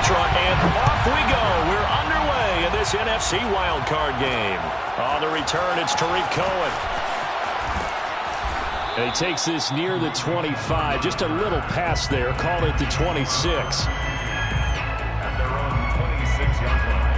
truck, and off we go. We're underway in this NFC wildcard game. On the return, it's Tariq Cohen. And he takes this near the 25. Just a little pass there. Called it the 26. At their own 26-yard line.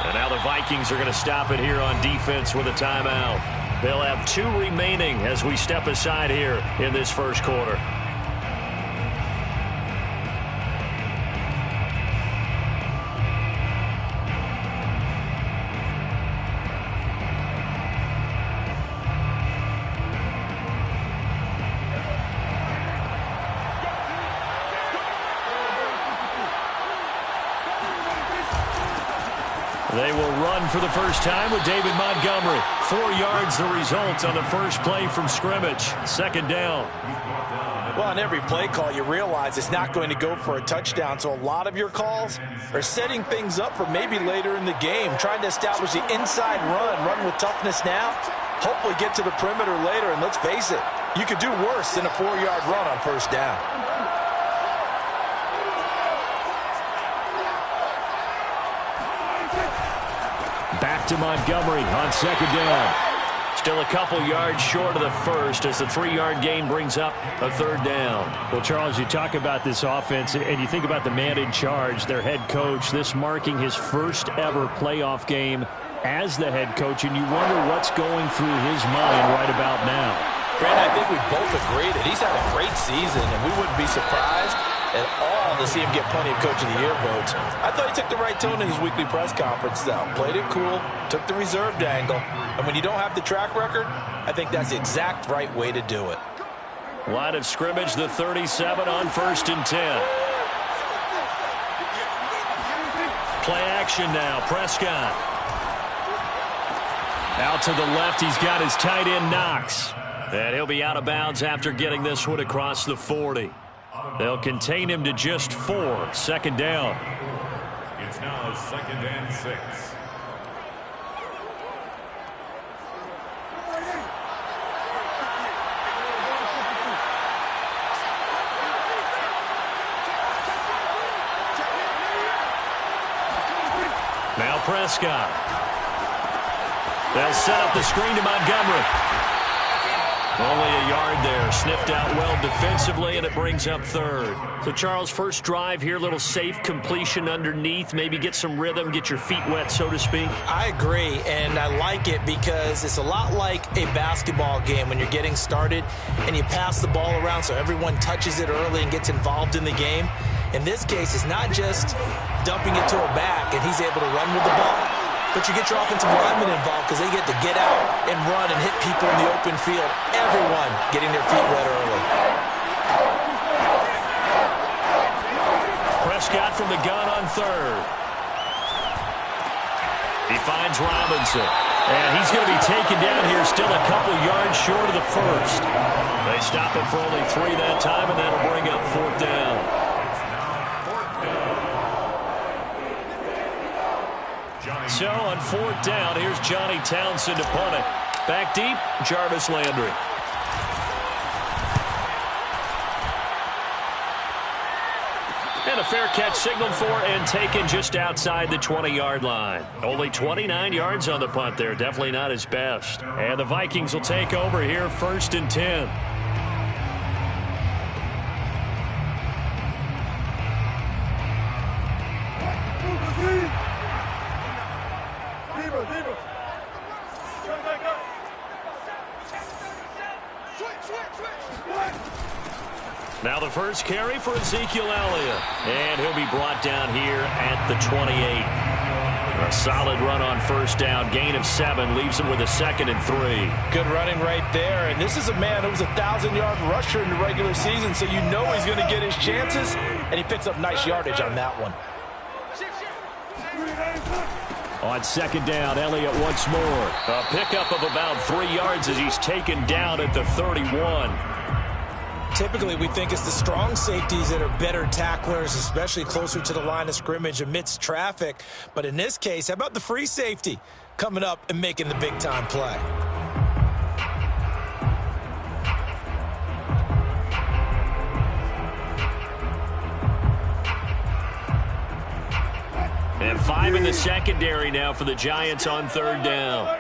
And now the Vikings are going to stop it here on defense with a timeout. They'll have 2 remaining as we step aside here in this first quarter. They will run for the first time with David Montgomery. 4 yards the result on the first play from scrimmage. Second down. Well, on every play call, you realize it's not going to go for a touchdown. So a lot of your calls are setting things up for maybe later in the game, trying to establish the inside run with toughness now, hopefully get to the perimeter later. And let's face it, you could do worse than a 4-yard run on first down. Back to Montgomery on second down. Still a couple yards short of the first as the 3-yard gain brings up a third down. Well, Charles, you talk about this offense, and you think about the man in charge, their head coach, this marking his first ever playoff game as the head coach, and you wonder what's going through his mind right about now. Brandon, I think we both agree that he's had a great season, and we wouldn't be surprised at all to see him get plenty of Coach of the Year votes. I thought he took the right tone in his weekly press conference, though. Played it cool, took the reserved angle, and when you don't have the track record, I think that's the exact right way to do it. Line of scrimmage, the 37 on 1st and 10. Play action now, Prescott. Out to the left, he's got his tight end, Knox. And he'll be out of bounds after getting this one across the 40. They'll contain him to just 4. Second down. It's now 2nd and 6. Now Prescott. They'll set up the screen to Montgomery. Only a yard there. Sniffed out well defensively, and it brings up third. So, Charles, first drive here, little safe completion underneath. Maybe get some rhythm, get your feet wet, so to speak. I agree, and I like it because it's a lot like a basketball game when you're getting started and you pass the ball around so everyone touches it early and gets involved in the game. In this case, it's not just dumping it to a back and he's able to run with the ball, but you get your offensive linemen involved because they get to get out and run and hit people in the open field. Everyone getting their feet wet early. Prescott from the gun on third. He finds Robinson. And he's going to be taken down here, still a couple yards short of the first. They stop him for only 3 that time, and that'll bring up 4th down. So on 4th down, here's Johnny Townsend to punt it. Back deep, Jarvis Landry. And a fair catch signaled for and taken just outside the 20-yard line. Only 29 yards on the punt there. Definitely not his best. And the Vikings will take over here, 1st and 10. Now the first carry for Ezekiel Elliott. And he'll be brought down here at the 28. A solid run on first down. Gain of 7 leaves him with a 2nd and 3. Good running right there. And this is a man who was a 1,000-yard rusher in the regular season, so you know he's going to get his chances. And he picks up nice yardage on that one. On 2nd down, Elliott once more. A pickup of about 3 yards as he's taken down at the 31. Typically, we think it's the strong safeties that are better tacklers, especially closer to the line of scrimmage amidst traffic. But in this case, how about the free safety coming up and making the big-time play? And 5 in the secondary now for the Giants on 3rd down.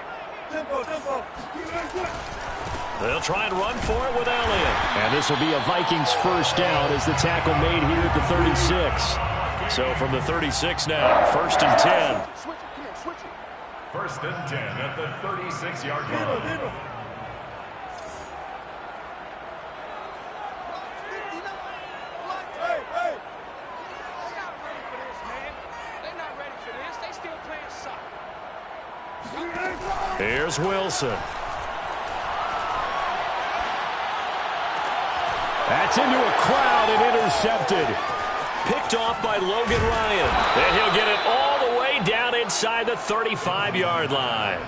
They'll try and run for it with Elliott. And this will be a Vikings first down as the tackle made here at the 36. So from the 36 now, 1st and 10. 1st and 10 at the 36-yard line. Here's Wilson. That's into a crowd and intercepted. Picked off by Logan Ryan. And he'll get it all the way down inside the 35-yard line.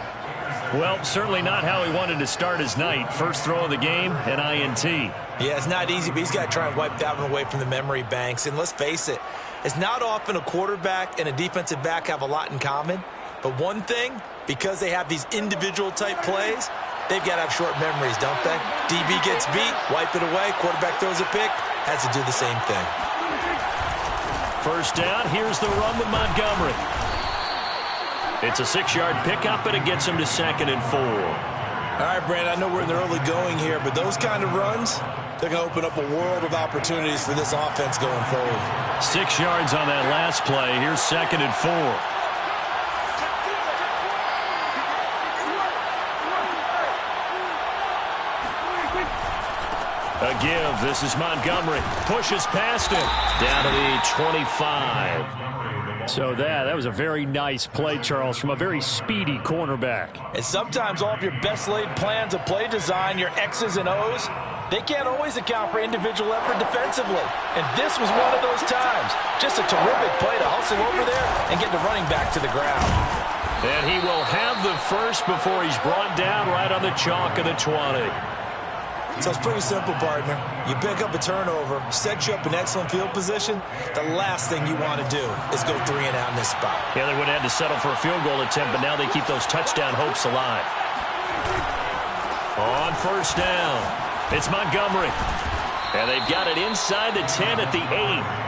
Well, certainly not how he wanted to start his night. First throw of the game, an INT. Yeah, it's not easy, but he's got to try and wipe that one away from the memory banks. And let's face it, it's not often a quarterback and a defensive back have a lot in common. But one thing, because they have these individual type plays, they've got to have short memories, don't they? DB gets beat, wipe it away, quarterback throws a pick, has to do the same thing. First down, here's the run with Montgomery. It's a 6-yard pickup, and it gets him to 2nd and 4. All right, Brandon, I know we're in the early going here, but those kind of runs, they're going to open up a world of opportunities for this offense going forward. 6 yards on that last play. Here's 2nd and 4. A give. This is Montgomery. Pushes past him. Down to the 25. So that was a very nice play, Charles, from a very speedy cornerback. And sometimes all of your best laid plans of play design, your X's and O's, they can't always account for individual effort defensively. And this was one of those times. Just a terrific play to hustle over there and get the running back to the ground. And he will have the first before he's brought down right on the chalk of the 20. So it's pretty simple, partner. You pick up a turnover, set you up in excellent field position. The last thing you want to do is go 3 and out in this spot. Yeah, they would have had to settle for a field goal attempt, but now they keep those touchdown hopes alive. On first down, it's Montgomery. And they've got it inside the 10 at the 8.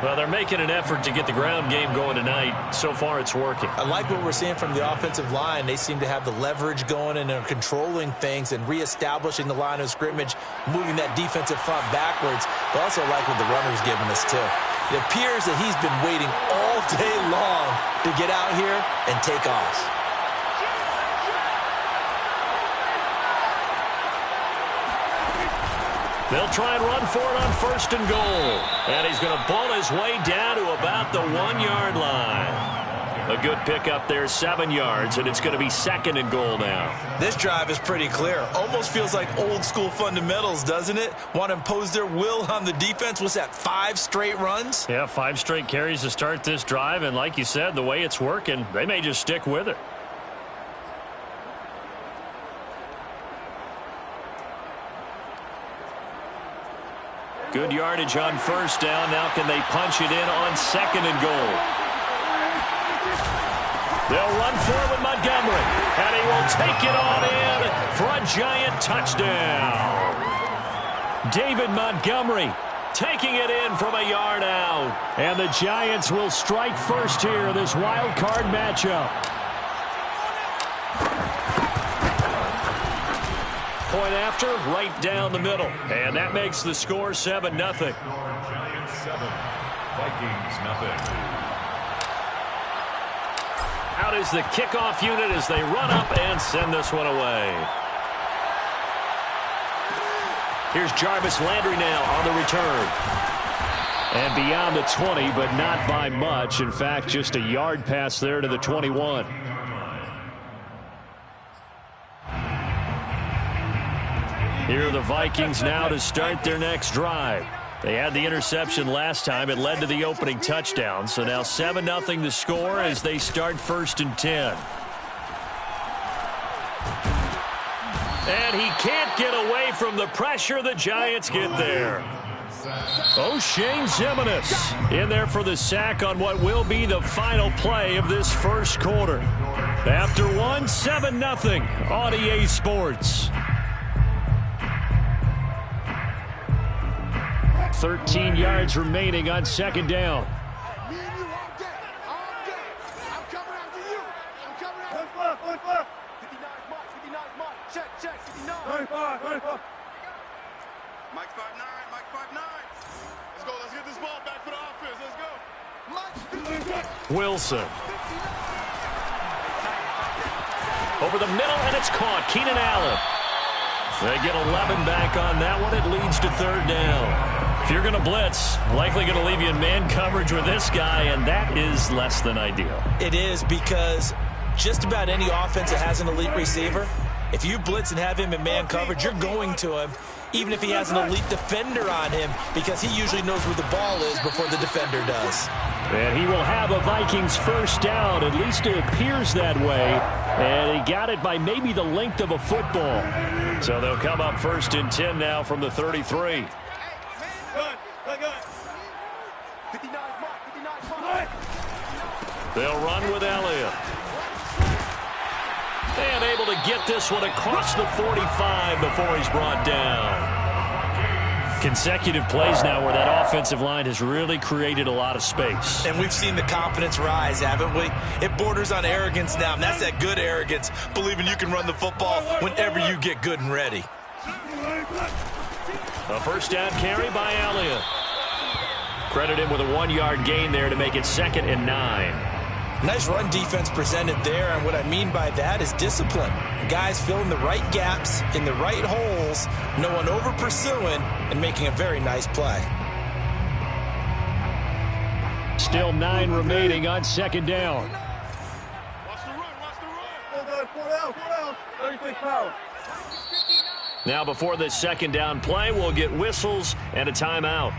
Well, they're making an effort to get the ground game going tonight. So far, it's working. I like what we're seeing from the offensive line. They seem to have the leverage going and are controlling things and reestablishing the line of scrimmage, moving that defensive front backwards. But also like what the runner's giving us, too. It appears that he's been waiting all day long to get out here and take off. They'll try and run for it on 1st and goal. And he's going to bull his way down to about the 1-yard line. A good pickup there, 7 yards, and it's going to be 2nd and goal now. This drive is pretty clear. Almost feels like old school fundamentals, doesn't it? Want to impose their will on the defense. What's that, 5 straight runs? Yeah, 5 straight carries to start this drive, and like you said, the way it's working, they may just stick with it. Good yardage on first down. Now can they punch it in on 2nd and goal? They'll run for it with Montgomery. And he will take it on in for a Giant touchdown. David Montgomery taking it in from a yard out. And the Giants will strike first here in this wild card matchup. Point after, right down the middle. And that makes the score 7-0. Giants 7, Vikings nothing. Out is the kickoff unit as they run up and send this one away. Here's Jarvis Landry now on the return. And beyond the 20, but not by much. In fact, just a yard pass there to the 21. Here are the Vikings now to start their next drive. They had the interception last time. It led to the opening touchdown. So now 7-0 the score as they start 1st and 10. And he can't get away from the pressure the Giants get there. O'Shane Ximines in there for the sack on what will be the final play of this first quarter. After one, 7-0 on EA Sports. 13 yards remaining on second down. Mike 5'9", Mike 5'9". Let's go, let's get this ball back for the offense, let's go. Wilson. Over the middle, and it's caught. Keenan Allen. They get 11 back on that one. It leads to third down. If you're going to blitz, likely going to leave you in man coverage with this guy, and that is less than ideal. It is, because just about any offense that has an elite receiver, if you blitz and have him in man coverage, you're going to him, even if he has an elite defender on him, because he usually knows where the ball is before the defender does. And he will have a Vikings first down. At least it appears that way. And he got it by maybe the length of a football. So they'll come up first and 10 now from the 33. They'll run with Elliott. And able to get this one across the 45 before he's brought down. Consecutive plays now where that offensive line has really created a lot of space. And we've seen the confidence rise, haven't we? It borders on arrogance now, and that's that good arrogance, believing you can run the football whenever you get good and ready. A first down carry by Elliott. Credit him with a 1-yard gain there to make it 2nd and 9. Nice run defense presented there, and what I mean by that is discipline. Guys filling the right gaps in the right holes, no one over pursuing, and making a very nice play. Still 9 remaining on second down. Watch the run, watch the run. 36 pounds. Now before this second down play, we'll get whistles and a timeout.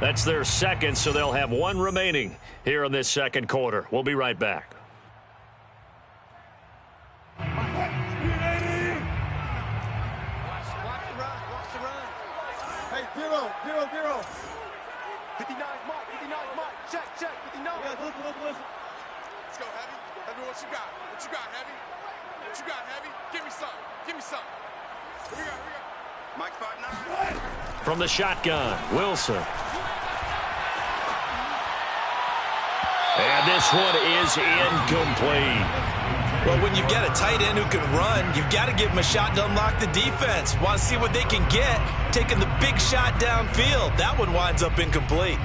That's their second, so they'll have 1 remaining here in this second quarter. We'll be right back. Watch the run. Hey, 0. 59 mark. Check, 59. Yeah, listen. Let's go, Heavy. Heavy, what you got? What you got, Heavy? Give me some. Here we go. Mike 5'9". From the shotgun, Wilson. And this one is incomplete. Well, when you've got a tight end who can run, you've got to give him a shot to unlock the defense. Want to see what they can get, taking the big shot downfield. That one winds up incomplete.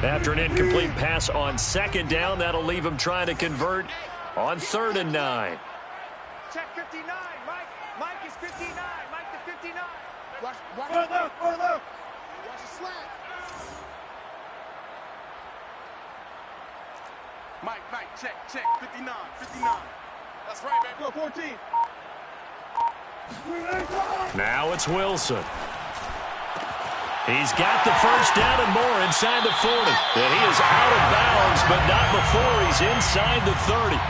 After an incomplete pass on second down, that'll leave him trying to convert on 3rd and 9. Check 59, Mike is 59. Mike to 59. Watch left. Watch the slant. Mike, check. 59. That's right, baby. Go 14. Now it's Wilson. He's got the first down and more inside the 40. And he is out of bounds, but not before he's inside the 30.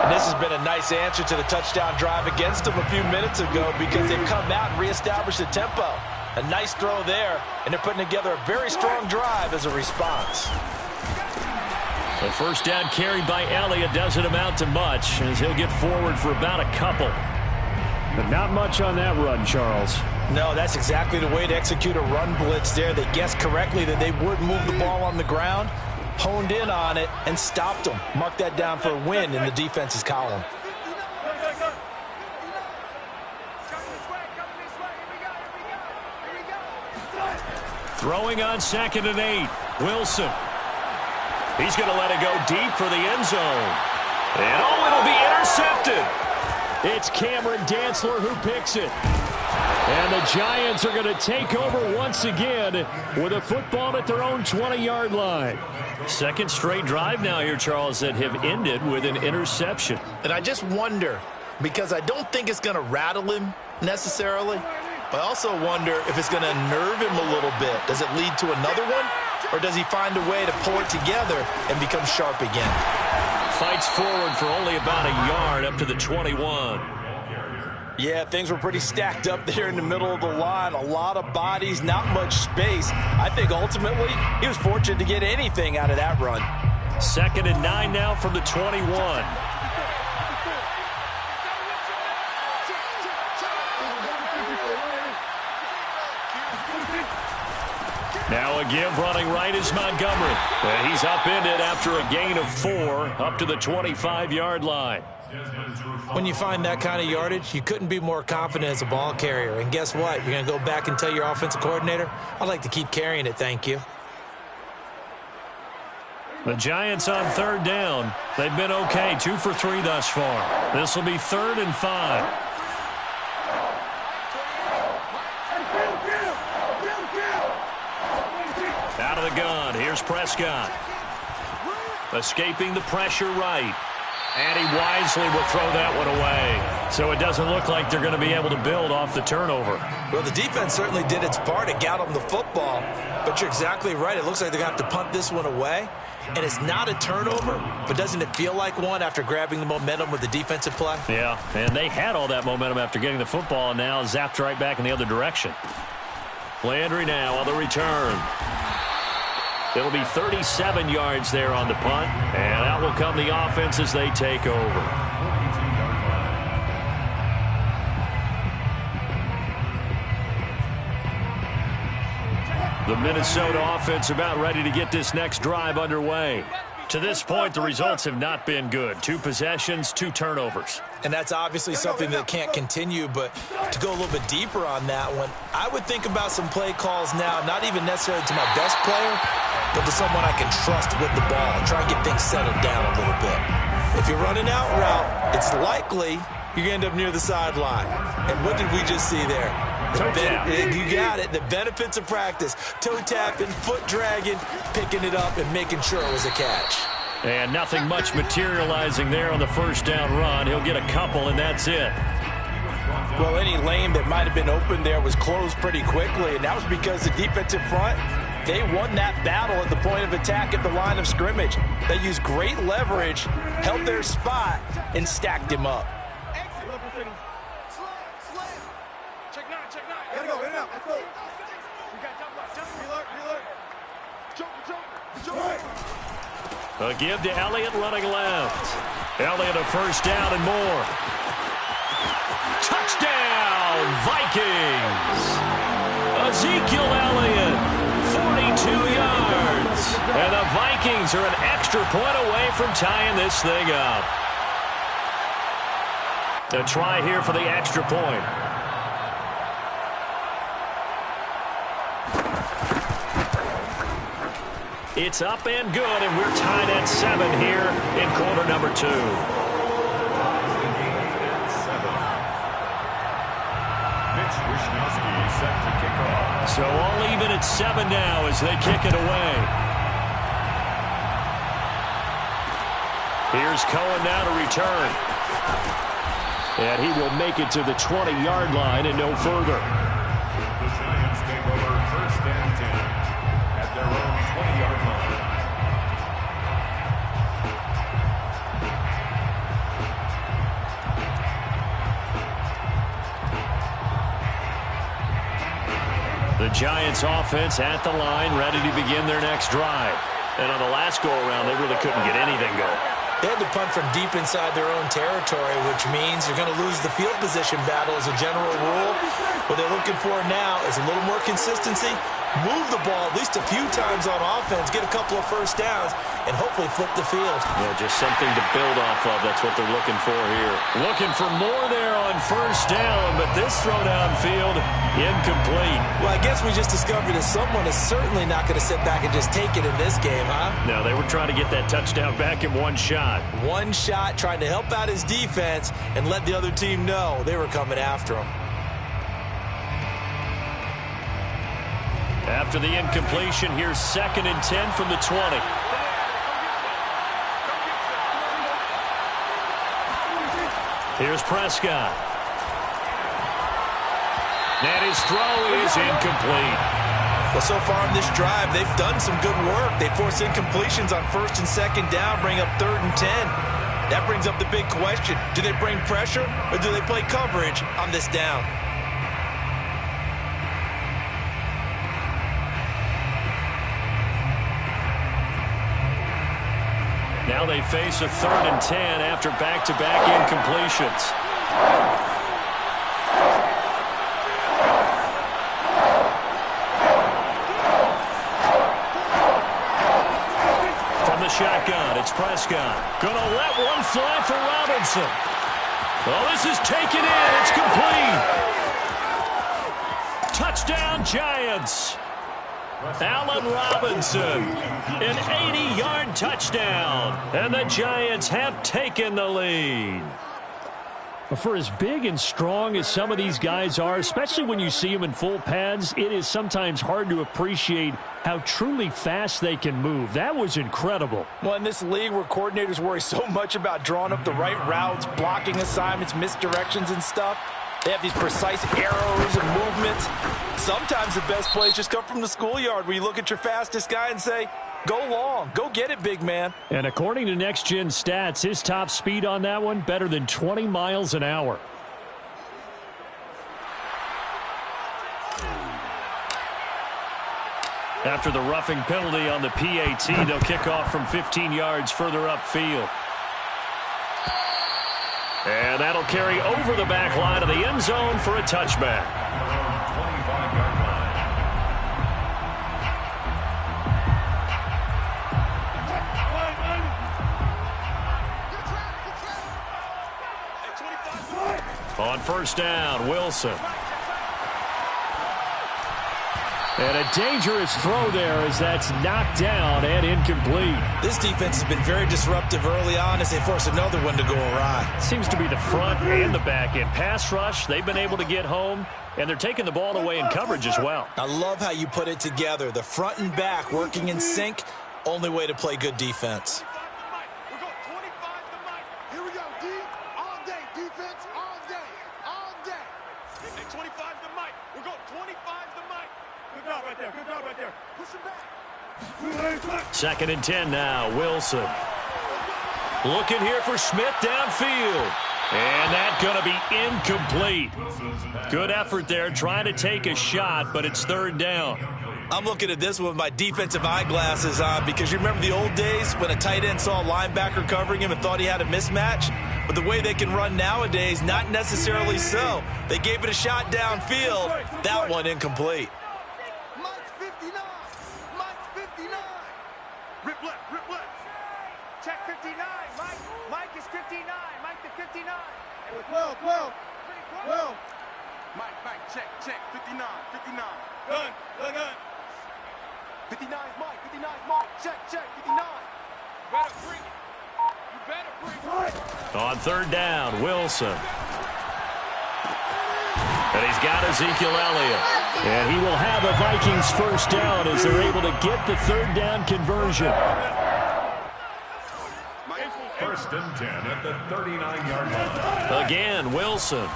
And this has been a nice answer to the touchdown drive against them a few minutes ago, because they've come out and reestablished the tempo. A nice throw there, and they're putting together a very strong drive as a response. The first down carry by Elliott doesn't amount to much, as he'll get forward for about a couple. But not much on that run, Charles. No, that's exactly the way to execute a run blitz there. They guessed correctly that they would move the ball on the ground, honed in on it, and stopped them. Mark that down for a win in the defense's column. Throwing on 2nd and 8. Wilson. He's going to let it go deep for the end zone. And it'll be intercepted. It's Cameron Dantzler who picks it. And the Giants are going to take over once again with a football at their own 20-yard line. Second straight drive now here, Charles, that have ended with an interception. And I just wonder, because I don't think it's going to rattle him necessarily, but I also wonder if it's going to unnerve him a little bit. Does it lead to another one? Or does he find a way to pull it together and become sharp again? Fights forward for only about a yard up to the 21. Yeah, things were pretty stacked up there in the middle of the line. A lot of bodies, not much space. I think ultimately he was fortunate to get anything out of that run. 2nd and 9 now from the 21. Now a give running right is Montgomery. And he's upended after a gain of 4 up to the 25-yard line. When you find that kind of yardage, you couldn't be more confident as a ball carrier. And guess what? You're going to go back and tell your offensive coordinator, I'd like to keep carrying it, thank you. The Giants on 3rd down. They've been okay, 2 for 3 thus far. This will be 3rd and 5. Out of the gun, here's Prescott. Escaping the pressure right. And he wisely will throw that one away. So it doesn't look like they're going to be able to build off the turnover. Well, the defense certainly did its part to get them the football. But you're exactly right. It looks like they're going to have to punt this one away. And it's not a turnover, but doesn't it feel like one after grabbing the momentum with the defensive play? Yeah, and they had all that momentum after getting the football and now zapped right back in the other direction. Landry now on the return. It'll be 37 yards there on the punt, and out will come the offense as they take over. The Minnesota offense about ready to get this next drive underway. To this point, the results have not been good. 2 possessions, 2 turnovers. And that's obviously something that can't continue, but to go a little bit deeper on that one, I would think about some play calls now, not even necessarily to my best player, but to someone I can trust with the ball and try and get things settled down a little bit. If you're running out route, it's likely you're going to end up near the sideline. And what did we just see there? You got it. The benefits of practice. Toe tapping, foot dragging, picking it up, and making sure it was a catch. And nothing much materializing there on the 1st down run. He'll get a couple, and that's it. Well, any lane that might have been open there was closed pretty quickly, and that was because the defensive front, they won that battle at the point of attack at the line of scrimmage. They used great leverage, held their spot, and stacked him up. A give to Elliott running left. Elliott a 1st down and more. Touchdown, Vikings! Ezekiel Elliott, 42 yards. And the Vikings are an extra point away from tying this thing up. A try here for the extra point. It's up and good, and we're tied at 7 here in quarter number 2. So all even at 7 now as they kick it away. Here's Cohen now to return. And he will make it to the 20-yard line and no further. The Giants take over 1st and 10 at their own 20-yard line. The Giants offense at the line, ready to begin their next drive. And on the last go-around, they really couldn't get anything going. They had to punt from deep inside their own territory, which means you're going to lose the field position battle as a general rule. What they're looking for now is a little more consistency, move the ball at least a few times on offense, get a couple of 1st downs, and hopefully flip the field. Yeah, just something to build off of. That's what they're looking for here. Looking for more there on 1st down, but this throw downfield, incomplete. Well, I guess we just discovered that someone is certainly not going to sit back and just take it in this game, huh? No, they were trying to get that touchdown back in one shot. One shot, trying to help out his defense and let the other team know they were coming after him. After the incompletion, here's 2nd and 10 from the 20. Here's Prescott. And his throw is incomplete. Well, so far in this drive, they've done some good work. They force incompletions on 1st and 2nd down, bring up 3rd and 10. That brings up the big question. Do they bring pressure or do they play coverage on this down? Now they face a 3rd and 10 after back-to-back incompletions. From the shotgun, it's Prescott. Gonna let one fly for Robinson. Oh, this is taken in. It's complete. Touchdown, Giants. Allen Robinson, an 80-yard touchdown, and the Giants have taken the lead. For as big and strong as some of these guys are, especially when you see them in full pads, it is sometimes hard to appreciate how truly fast they can move. That was incredible. Well, in this league where coordinators worry so much about drawing up the right routes, blocking assignments, misdirections and stuff, they have these precise arrows and movements. Sometimes the best plays just come from the schoolyard where you look at your fastest guy and say, go long, go get it, big man. And according to Next Gen Stats, his top speed on that one, better than 20 miles an hour. After the roughing penalty on the PAT, they'll kick off from 15 yards further upfield. And that'll carry over the back line of the end zone for a touchback. 25-yard line. On first down, Wilson. And a dangerous throw there as that's knocked down and incomplete. This defense has been very disruptive early on as they force another one to go awry. Seems to be the front and the back end. Pass rush, they've been able to get home, and they're taking the ball away in coverage as well. I love how you put it together. The front and back working in sync, only way to play good defense. We're going 25 to Mike. Here we go, D. All day. Defense all day. All day. Hey, 25 to Mike. We're going 25 to Mike. Good job right there. Good job right there. Push him back. 2nd and 10 now, Wilson. Looking here for Smith downfield. And that's going to be incomplete. Good effort there trying to take a shot, but it's 3rd down. I'm looking at this with my defensive eyeglasses on because you remember the old days when a tight end saw a linebacker covering him and thought he had a mismatch? But the way they can run nowadays, not necessarily so. They gave it a shot downfield. That one incomplete. Mike's 59. Mike's 59. Rip left. Rip left. Check 59. Mike is 59. Mike the 59. 12. Mike, check. 59. 59. Gun. 59 is Mike. 59 is Mike. Check. 59. You better bring it. On 3rd down, Wilson. And he's got Ezekiel Elliott. And he will have a Vikings first down as they're able to get the 3rd down conversion. 1st and 10 at the 39-yard line. Again, Wilson.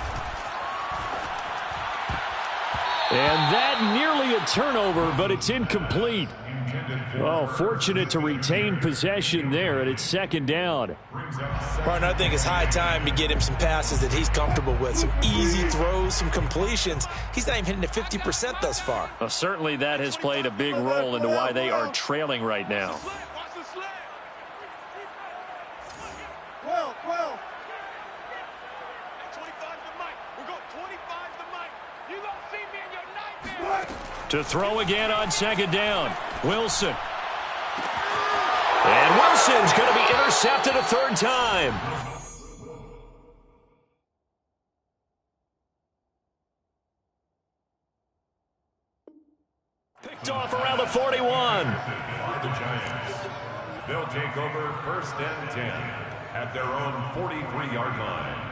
And that nearly a turnover, but it's incomplete. Oh, fortunate to retain possession there, and it's 2nd down. Martin, I think it's high time to get him some passes that he's comfortable with. Some easy throws, some completions. He's not even hitting at 50% thus far. Well, certainly that has played a big role into why they are trailing right now. Watch the sled. 12. 25 to Mike. We're going 25 to Mike. You gonna see me in your nightmare. To throw again on 2nd down, Wilson. And Wilson's going to be intercepted a 3rd time. Picked off around the 41. The Giants. They'll take over 1st and 10 at their own 43-yard line.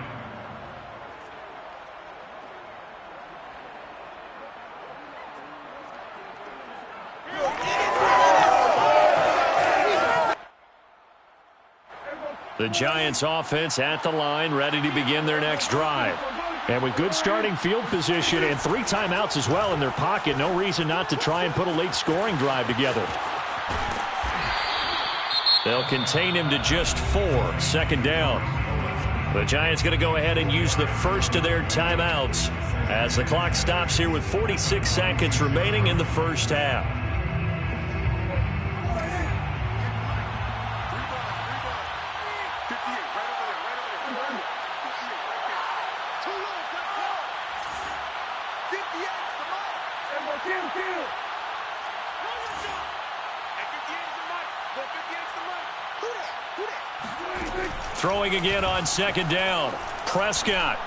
The Giants offense at the line, ready to begin their next drive. And with good starting field position and 3 timeouts as well in their pocket, no reason not to try and put a late scoring drive together. They'll contain him to just 4. Second down. The Giants going to go ahead and use the first of their timeouts as the clock stops here with 46 seconds remaining in the first half. Throwing again on second down. Prescott.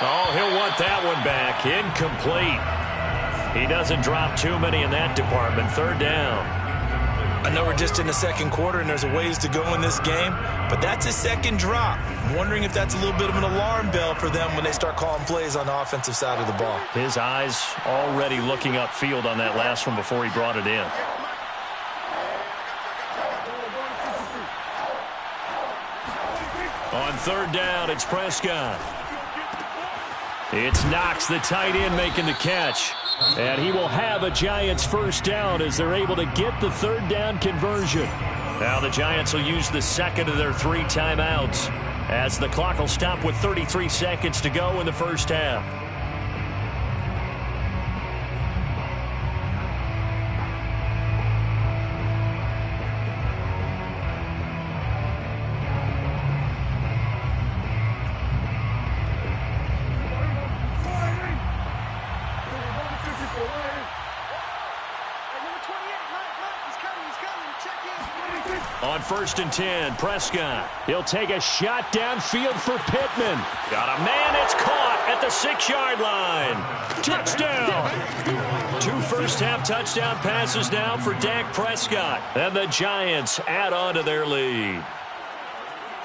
Oh, he'll want that one back. Incomplete. He doesn't drop too many in that department. Third down. I know we're just in the second quarter and there's a ways to go in this game, but that's a second drop. I'm wondering if that's a little bit of an alarm bell for them when they start calling plays on the offensive side of the ball. His eyes already looking upfield on that last one before he brought it in. On third down, it's Prescott. It's Knox, the tight end, making the catch. And he will have a Giants first down as they're able to get the third down conversion. Now the Giants will use the second of their 3 timeouts as the clock will stop with 33 seconds to go in the first half. On first and 10, Prescott. He'll take a shot downfield for Pittman. Got a man, it's caught at the 6-yard line. Touchdown. 2 first-half touchdown passes now for Dak Prescott. And the Giants add on to their lead.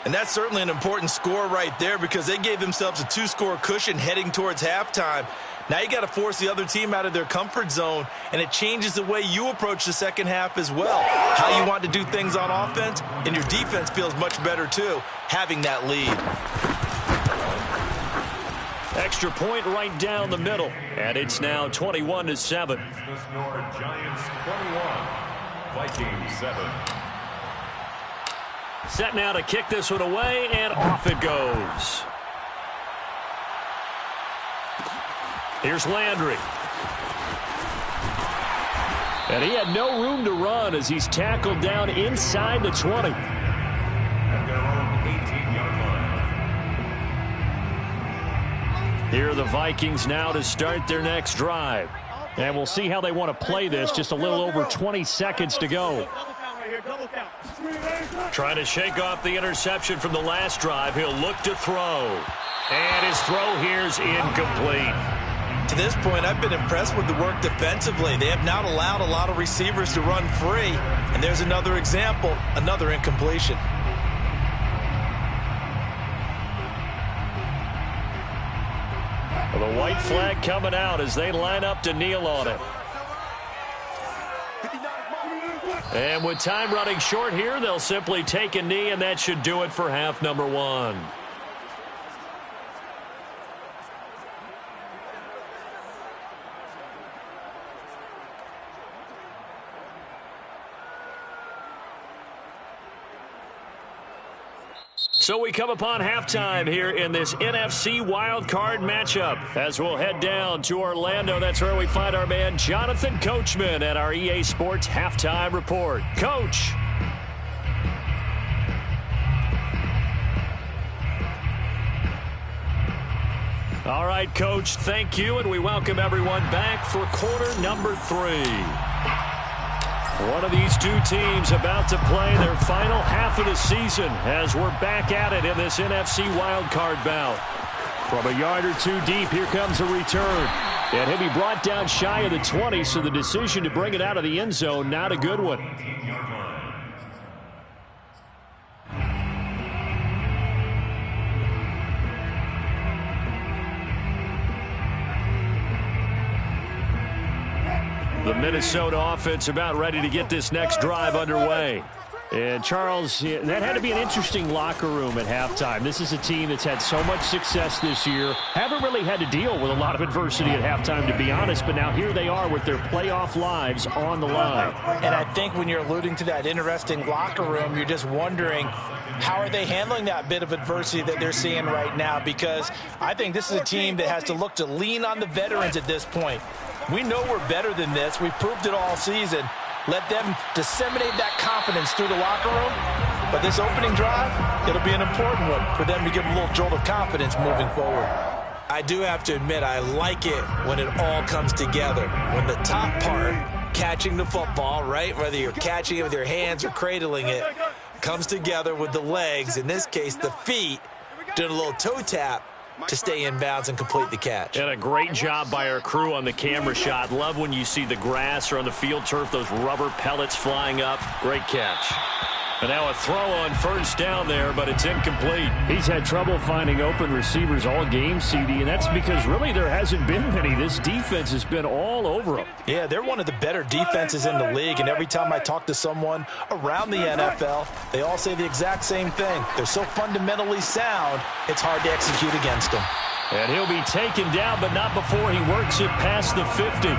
And that's certainly an important score right there because they gave themselves a 2-score cushion heading towards halftime. Now you got to force the other team out of their comfort zone, and it changes the way you approach the second half as well. How you want to do things on offense, and your defense feels much better too, having that lead. Extra point right down the middle, and it's now 21-7. The score, Giants 21, Vikings 7. Set now to kick this one away, and off it goes. Here's Landry. And he had no room to run as he's tackled down inside the 20. At their own 18-yard line. Here are the Vikings now to start their next drive. And we'll see how they want to play this. Just a little over 20 seconds to go. Trying to shake off the interception from the last drive. He'll look to throw. And his throw here's incomplete. To this point, I've been impressed with the work defensively. They have not allowed a lot of receivers to run free. And there's another example, another incompletion. Well, the white flag coming out as they line up to kneel on it. And with time running short here, they'll simply take a knee, and that should do it for half number 1. So we come upon halftime here in this NFC wildcard matchup as we'll head down to Orlando. That's where we find our man Jonathan Coachman at our EA Sports Halftime Report. Coach. All right, Coach, thank you, and we welcome everyone back for quarter number 3. One of these two teams about to play their final half of the season as we're back at it in this NFC wildcard bout. From a yard or 2 deep, here comes a return. And he'll be brought down shy of the 20, so the decision to bring it out of the end zone, not a good one. The Minnesota offense about ready to get this next drive underway. And, Charles, that had to be an interesting locker room at halftime. This is a team that's had so much success this year. Haven't really had to deal with a lot of adversity at halftime, to be honest. But now here they are with their playoff lives on the line. And I think when you're alluding to that interesting locker room, you're just wondering, how are they handling that bit of adversity that they're seeing right now? Because I think this is a team that has to look to lean on the veterans at this point. We know we're better than this. We've proved it all season. Let them disseminate that confidence through the locker room. But this opening drive, it'll be an important one for them to give them a little jolt of confidence moving forward. I do have to admit, I like it when it all comes together. When the top part, catching the football, right, whether you're catching it with your hands or cradling it, comes together with the legs, in this case the feet, doing a little toe tap to stay in bounds and complete the catch. And a great job by our crew on the camera shot. Love when you see the grass or on the field turf, those rubber pellets flying up. Great catch. And now a throw on first down there, but it's incomplete. He's had trouble finding open receivers all game, CD, and that's because really there hasn't been many. This defense has been all over them. Yeah, they're one of the better defenses in the league, and every time I talk to someone around the NFL, they all say the exact same thing. They're so fundamentally sound, it's hard to execute against them. And he'll be taken down, but not before he works it past the 50.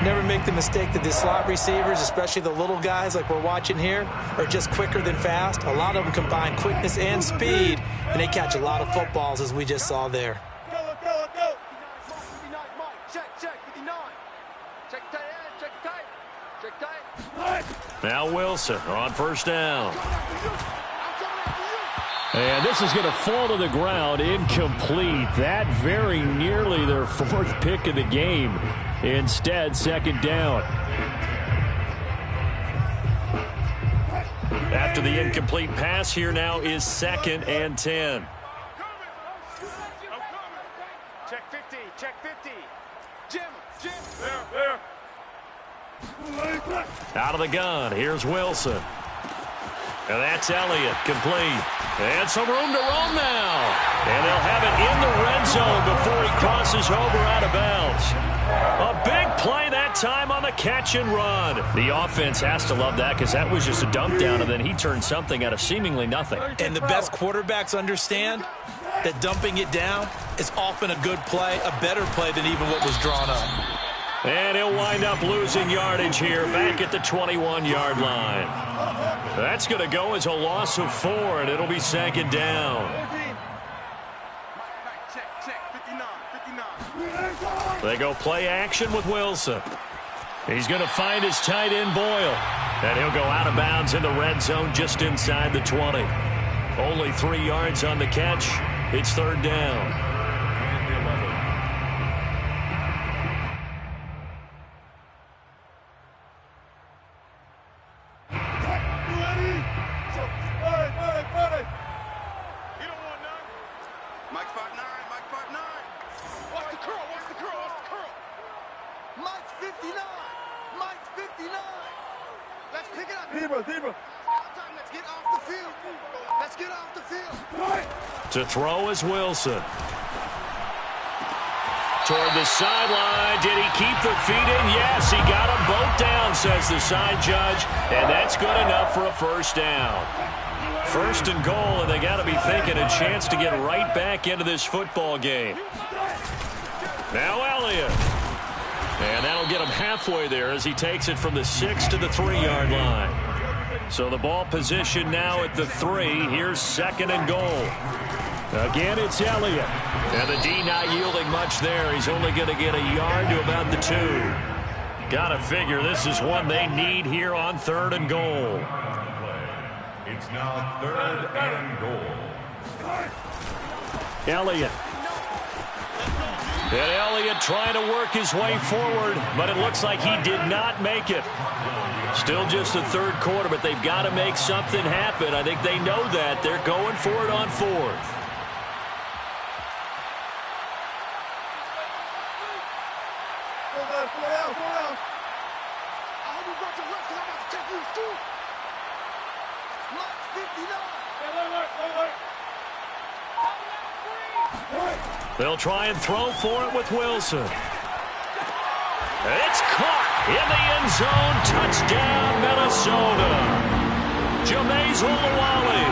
Never make the mistake that the slot receivers, especially the little guys like we're watching here, are just quicker than fast. A lot of them combine quickness and speed, and they catch a lot of footballs, as we just saw there. Go. 59, Mike. Check, 59. Check tight. Now Wilson on first down. And this is going to fall to the ground, incomplete. That very nearly their fourth pick of the game. Instead, second down. After the incomplete pass, here now is 2nd and 10. Check 50. Jim. There. Out of the gun, here's Wilson. And that's Elliott, complete. And some room to roam now. And they'll have it in the red zone before he crosses over out of bounds. A big play that time on the catch and run. The offense has to love that because that was just a dump down, and then he turned something out of seemingly nothing. And the best quarterbacks understand that dumping it down is often a good play, a better play than even what was drawn up. And he'll wind up losing yardage here back at the 21-yard line. That's going to go as a loss of 4, and it'll be 2nd down. Check. 59. They go play action with Wilson. He's going to find his tight end, Boyle. And he'll go out of bounds in the red zone just inside the 20. Only 3 yards on the catch. It's 3rd down. To throw is Wilson. Toward the sideline. Did he keep the feet in? Yes, he got them both down, says the side judge. And that's good enough for a first down. 1st and goal, and they got to be thinking a chance to get right back into this football game. Now Elliott. And that'll get him halfway there as he takes it from the 6 to the 3-yard line. So the ball position now at the 3. Here's 2nd and goal. Again, it's Elliott. And the D not yielding much there. He's only going to get a yard to about the 2. Got to figure this is one they need here on 3rd and goal. It's now 3rd and goal. Elliott. And Elliott trying to work his way forward, but it looks like he did not make it. Still just the 3rd quarter, but they've got to make something happen. I think they know that. They're going for it on 4th. They'll try and throw for it with Wilson. It's caught in the end zone. Touchdown, Minnesota. Jameis Olawale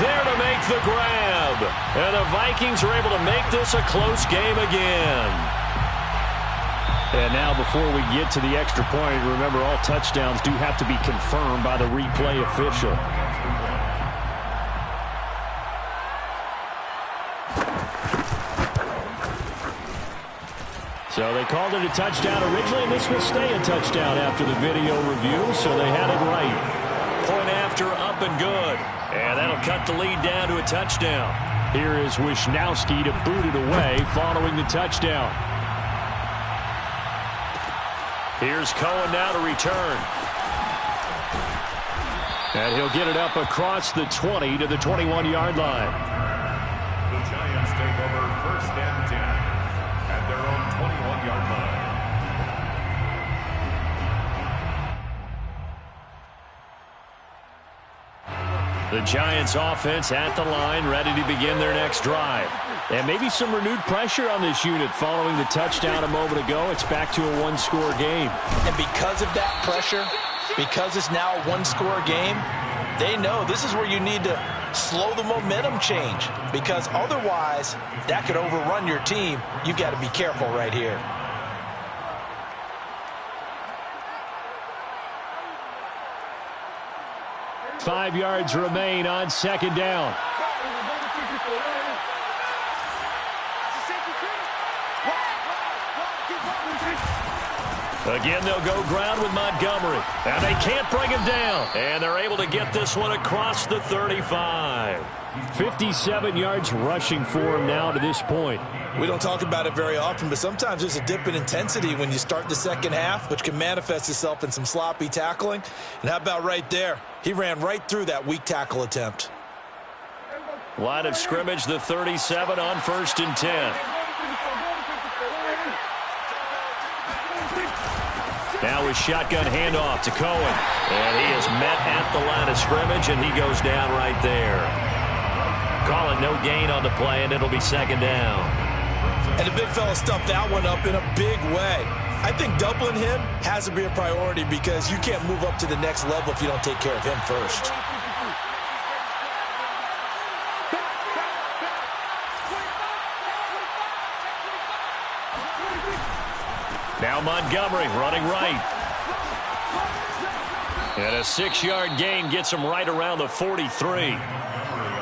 there to make the grab. And the Vikings are able to make this a close game again. And now before we get to the extra point, remember all touchdowns do have to be confirmed by the replay official. So they called it a touchdown originally, and this will stay a touchdown after the video review, so they had it right. Point after, up and good. And that'll cut the lead down to a touchdown. Here is Wisnowski to boot it away following the touchdown. Here's Cohen now to return. And he'll get it up across the 20 to the 21-yard line. The Giants take over 1st and 10 at their own 21-yard line. The Giants offense at the line, ready to begin their next drive. And maybe some renewed pressure on this unit following the touchdown a moment ago. It's back to a one-score game. And because of that pressure, because it's now a one-score game, they know this is where you need to slow the momentum change, because otherwise that could overrun your team. You've got to be careful right here. Five yards remain on 2nd down. Again, they'll go ground with Montgomery. And they can't bring him down. And they're able to get this one across the 35. 57 yards rushing for him now to this point. We don't talk about it very often, but sometimes there's a dip in intensity when you start the second half, which can manifest itself in some sloppy tackling. And how about right there? He ran right through that weak tackle attempt. Line of scrimmage, the 37 on 1st and 10. Now his shotgun handoff to Cohen. And he is met at the line of scrimmage, and he goes down right there. Call it no gain on the play, and it'll be 2nd down. And the big fella stuffed that one up in a big way. I think doubling him has to be a priority, because you can't move up to the next level if you don't take care of him first. Now Montgomery running right. And a 6-yard gain gets him right around the 43.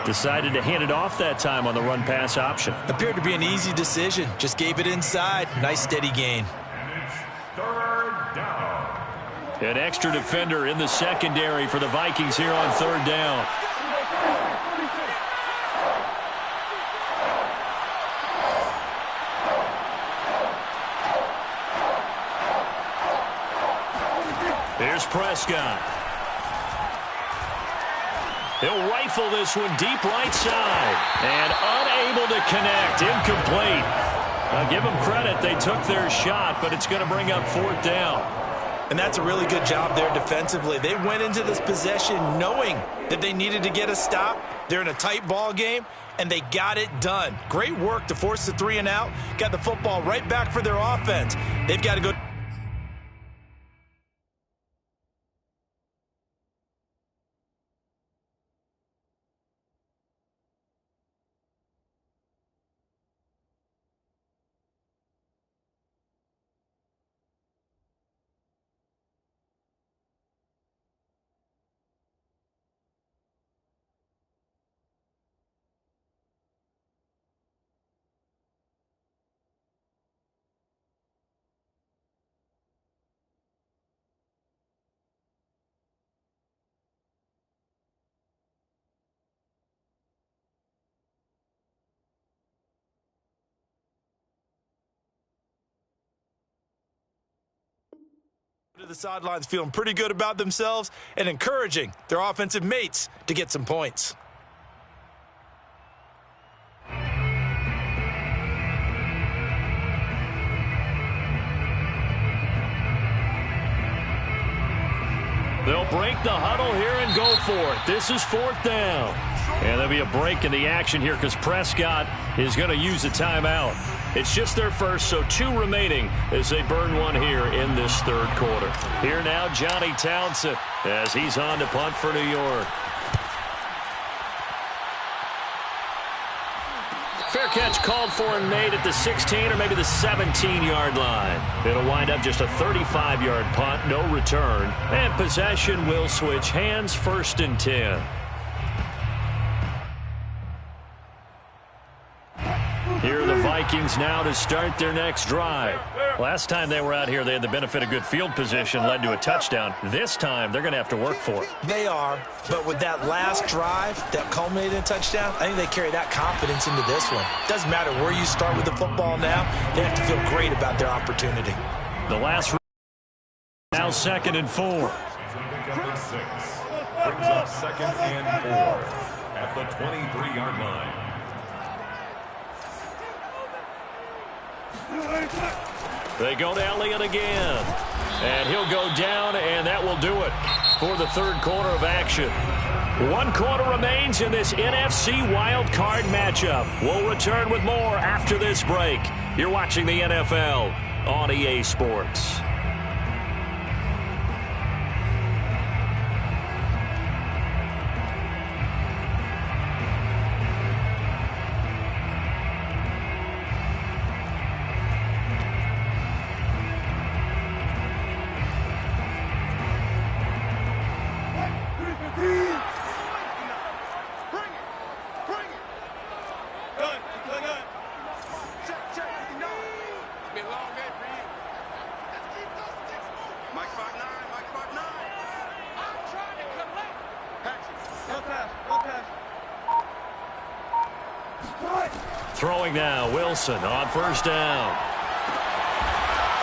Decided to hand it off that time on the run-pass option. Appeared to be an easy decision. Just gave it inside. Nice steady gain. And it's 3rd down. An extra defender in the secondary for the Vikings here on 3rd down. Here's Prescott. He'll rifle this one deep right side. And unable to connect. Incomplete. I'll give them credit. They took their shot, but it's going to bring up 4th down. And that's a really good job there defensively. They went into this possession knowing that they needed to get a stop. They're in a tight ball game, and they got it done. Great work to force the 3 and out. Got the football right back for their offense. They've got to go. To the sidelines feeling pretty good about themselves and encouraging their offensive mates to get some points. They'll break the huddle here and go for it. This is 4th down. And there'll be a break in the action here because Prescott is going to use a timeout. It's just their first, so 2 remaining as they burn one here in this 3rd quarter. Here now, Johnny Townsend. as he's on to punt for New York. Fair catch called for and made at the 16 or maybe the 17-yard line. It'll wind up just a 35-yard punt, no return. And possession will switch hands, 1st and 10. Here are the Vikings now to start their next drive. Last time they were out here, they had the benefit of good field position, led to a touchdown. This time, they're going to have to work for it. They are, but with that last drive that culminated in a touchdown, I think they carry that confidence into this one. Doesn't matter where you start with the football now, they have to feel great about their opportunity. The last now 2nd and 4. Number 6 brings up 2nd and 4 at the 23-yard line. They go to Elliott again. And he'll go down, and that will do it for the 3rd quarter of action. 1 quarter remains in this NFC Wild Card matchup. We'll return with more after this break. You're watching the NFL on EA Sports. Throwing now, Wilson on 1st down.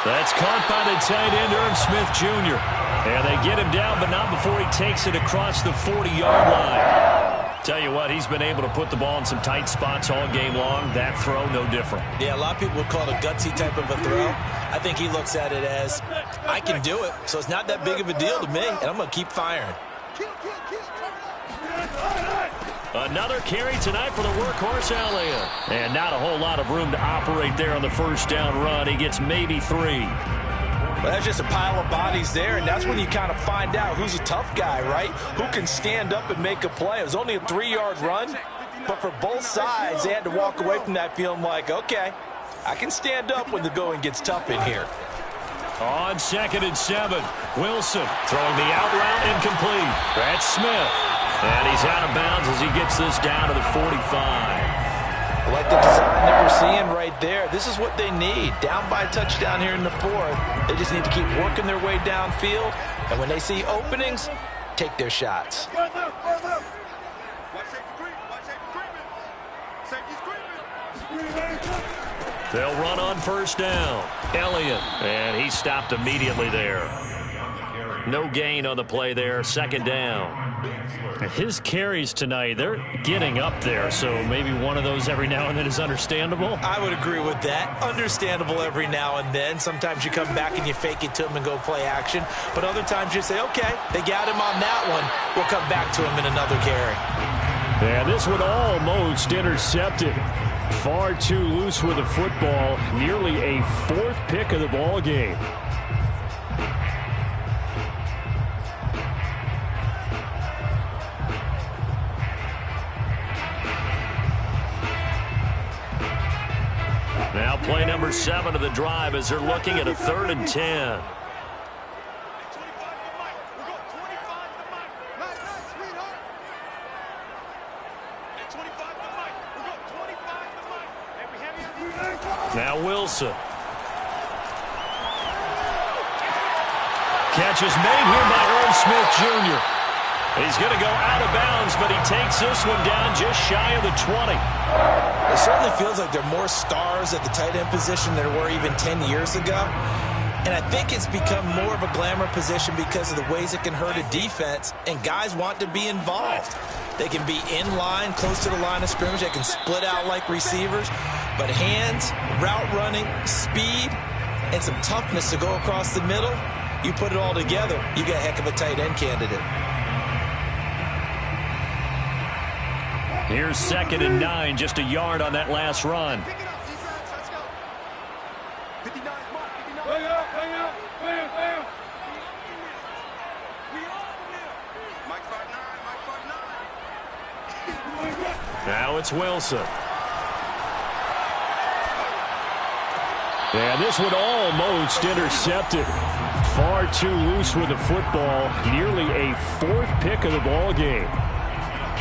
That's caught by the tight end, Irv Smith Jr. And they get him down, but not before he takes it across the 40-yard line. Tell you what, he's been able to put the ball in some tight spots all game long. That throw, no different. Yeah, a lot of people would call it a gutsy type of a throw. I think he looks at it as, I can do it, so it's not that big of a deal to me, and I'm going to keep firing. Another carry tonight for the workhorse Elliott. And not a whole lot of room to operate there on the 1st down run. He gets maybe 3. Well, that's just a pile of bodies there, and that's when you kind of find out who's a tough guy, right? Who can stand up and make a play. It was only a 3-yard run, but for both sides, they had to walk away from that feeling like, okay, I can stand up when the going gets tough in here. On 2nd and 7, Wilson throwing the out route incomplete. That's Smith. And he's out of bounds as he gets this down to the 45. I like the design that we're seeing right there. This is what they need. Down by a touchdown here in the 4th. They just need to keep working their way downfield. And when they see openings, take their shots. They'll run on 1st down. Elliott. And he stopped immediately there. No gain on the play there. 2nd down. His carries tonight, they're getting up there, so maybe one of those every now and then is understandable. I would agree with that. Understandable every now and then. Sometimes you come back and you fake it to him and go play action, but other times you say, okay, they got him on that one. We'll come back to him in another carry. And this one almost intercepted. Far too loose with the football. Nearly a 4th pick of the ball game. Now play number 7 of the drive as they're looking at a 3rd and 10. Now Wilson. Catch is made here by Irv Smith Jr. He's going to go out of bounds, but he takes this one down just shy of the 20. It certainly feels like there are more stars at the tight end position than there were even 10 years ago. And I think it's become more of a glamour position because of the ways it can hurt a defense, and guys want to be involved. They can be in line, close to the line of scrimmage. They can split out like receivers. But hands, route running, speed, and some toughness to go across the middle, you put it all together, you got a heck of a tight end candidate. Here's 2nd and 9, just a yard on that last run. Now it's Wilson. And this one almost intercepted. Far too loose with the football. Nearly a 4th pick of the ball game.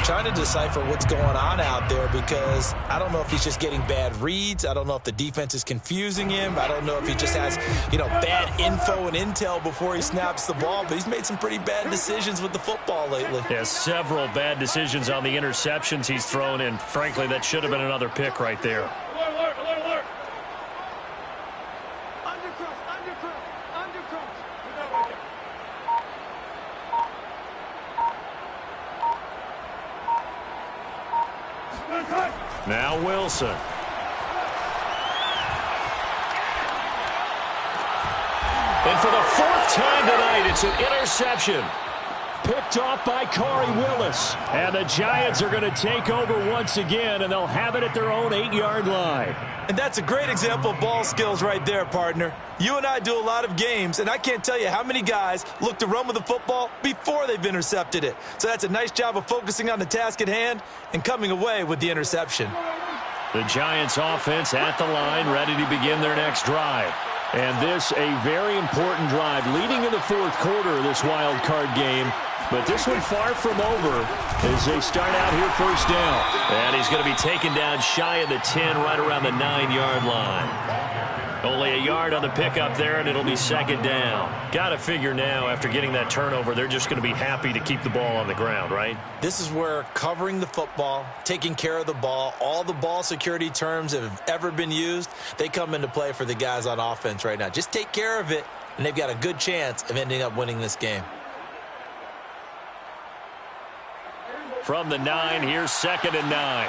Trying to decipher what's going on out there because I don't know if he's just getting bad reads. I don't know if the defense is confusing him. I don't know if he just has, bad info and intel before he snaps the ball. But he's made some pretty bad decisions with the football lately. Yeah, several bad decisions on the interceptions he's thrown, and frankly, that should have been another pick right there. Now Wilson. And for the 4th time tonight, it's an interception. Picked off by Corey Willis. And the Giants are going to take over once again, and they'll have it at their own 8-yard line. And that's a great example of ball skills right there, partner. You and I do a lot of games, and I can't tell you how many guys look to run with the football before they've intercepted it. So that's a nice job of focusing on the task at hand and coming away with the interception. The Giants offense at the line, ready to begin their next drive. And this a very important drive leading in the 4th quarter of this wild card game. But this one far from over as they start out here first down. And he's going to be taken down shy of the 10, right around the 9-yard line. Only a yard on the pickup there, and it'll be 2nd down. Got to figure now, after getting that turnover, they're just going to be happy to keep the ball on the ground, right? This is where covering the football, taking care of the ball, all the ball security terms that have ever been used, they come into play for the guys on offense right now. Just take care of it, and they've got a good chance of ending up winning this game. From the 9, here's 2nd and 9.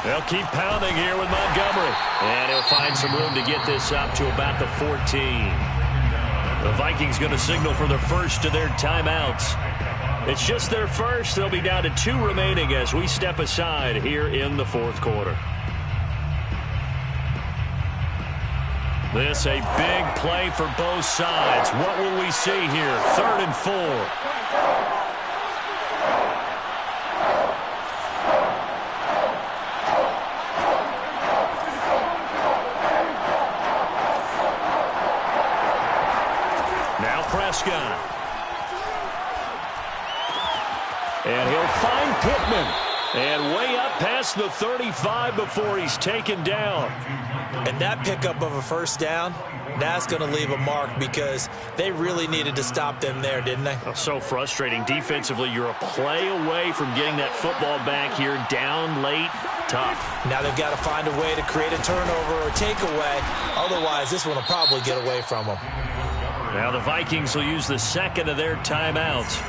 They'll keep pounding here with Montgomery. And he'll find some room to get this up to about the 14. The Vikings going to signal for the first of their timeouts. It's just their first. They'll be down to 2 remaining as we step aside here in the 4th quarter. This a big play for both sides. What will we see here? 3rd and 4. Prescott. And he'll find Pittman. And way up past the 35 before he's taken down. And that pickup of a first down, that's going to leave a mark because they really needed to stop them there, didn't they? So frustrating. Defensively, you're a play away from getting that football back here down late. Tough. Now they've got to find a way to create a turnover or takeaway. Otherwise, this one will probably get away from them. Now the Vikings will use the 2nd of their timeouts.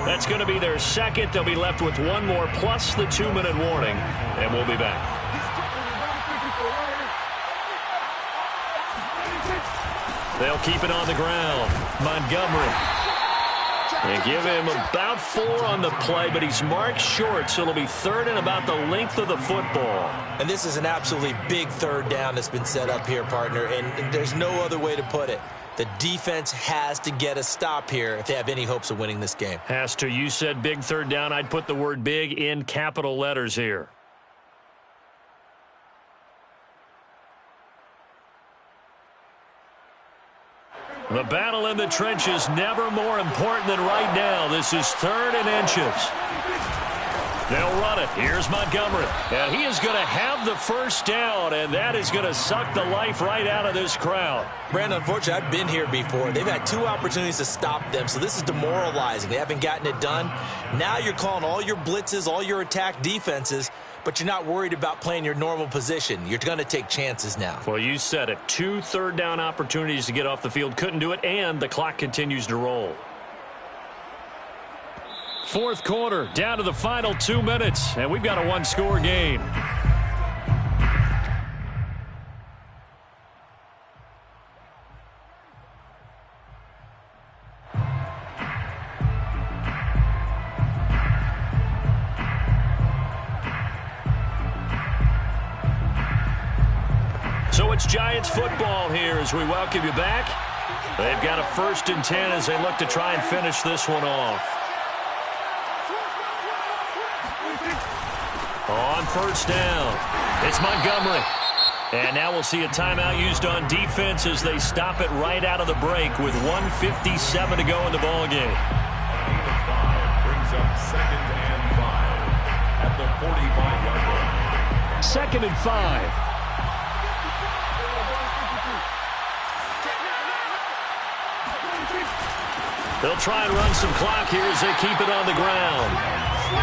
That's going to be their 2nd. They'll be left with 1 more plus the 2-minute warning. And we'll be back. They'll keep it on the ground. Montgomery. They give him about 4 on the play, but he's marked short, so it'll be 3rd and about the length of the football. And this is an absolutely big 3rd down that's been set up here, partner, and there's no other way to put it. The defense has to get a stop here if they have any hopes of winning this game. Has to. You said big 3rd down. I'd put the word big in capital letters here. The battle in the trenches never more important than right now. This is 3rd and inches. They'll run it. Here's Montgomery. And he is going to have the first down, and that is going to suck the life right out of this crowd. Brandon, unfortunately, I've been here before. They've had 2 opportunities to stop them, so this is demoralizing. They haven't gotten it done. Now you're calling all your blitzes, all your attack defenses, but you're not worried about playing your normal position. You're going to take chances now. Well, you said it. 2 3rd down opportunities to get off the field. Couldn't do it, and the clock continues to roll. 4th quarter, down to the final 2 minutes, and we've got a 1-score game. So a it's Giants football here as we welcome you back. They've got a 1st and 10 as they look to try and finish this one off. On 1st down, it's Montgomery. And now we'll see a timeout used on defense as they stop it right out of the break with 1:57 to go in the ballgame. Brings up 2nd and 5 at the 45-yard line. 2nd and 5. They'll try and run some clock here as they keep it on the ground.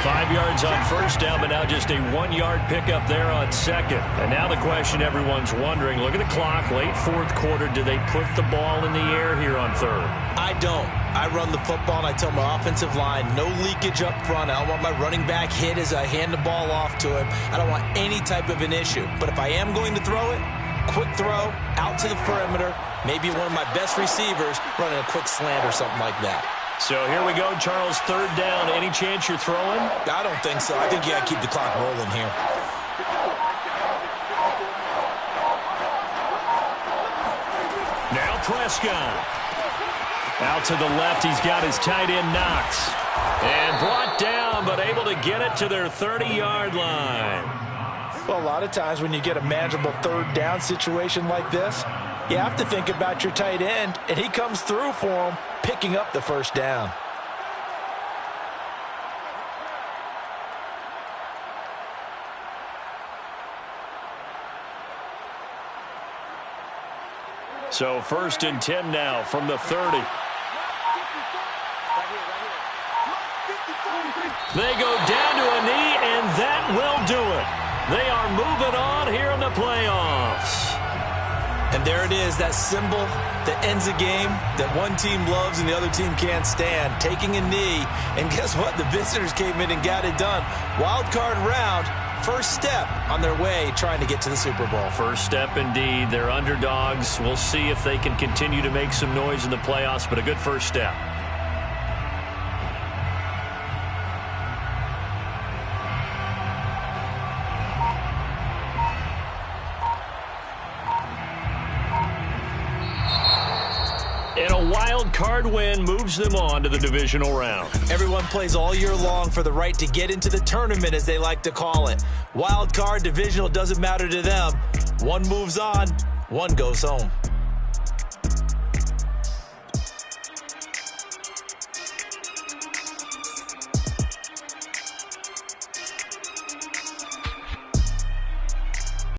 5 yards on 1st down, but now just a 1-yard pickup there on 2nd. And now the question everyone's wondering, look at the clock, late 4th quarter, do they put the ball in the air here on 3rd? I don't. I run the football, and I tell my offensive line, no leakage up front. I don't want my running back hit as I hand the ball off to him. I don't want any type of an issue. But if I am going to throw it, quick throw, out to the perimeter, maybe one of my best receivers running a quick slant or something like that. So here we go, Charles, 3rd down. Any chance you're throwing? I don't think so. I think you got to keep the clock rolling here. Now Prescott. Out to the left, he's got his tight end Knox. And brought down, but able to get it to their 30-yard line. Well, a lot of times when you get a manageable 3rd down situation like this, you have to think about your tight end, and he comes through for him, picking up the 1st down. So 1st and 10 now from the 30. They go down to a knee, and that will do it. They are moving on here in the playoffs. And there it is, that symbol that ends a game that one team loves and the other team can't stand, taking a knee. And guess what? The visitors came in and got it done. Wild card round, 1st step on their way trying to get to the Super Bowl. 1st step indeed. They're underdogs. We'll see if they can continue to make some noise in the playoffs, but a good 1st step. And a wild card win moves them on to the divisional round. Everyone plays all year long for the right to get into the tournament, as they like to call it. Wild card, divisional, doesn't matter to them. One moves on, one goes home.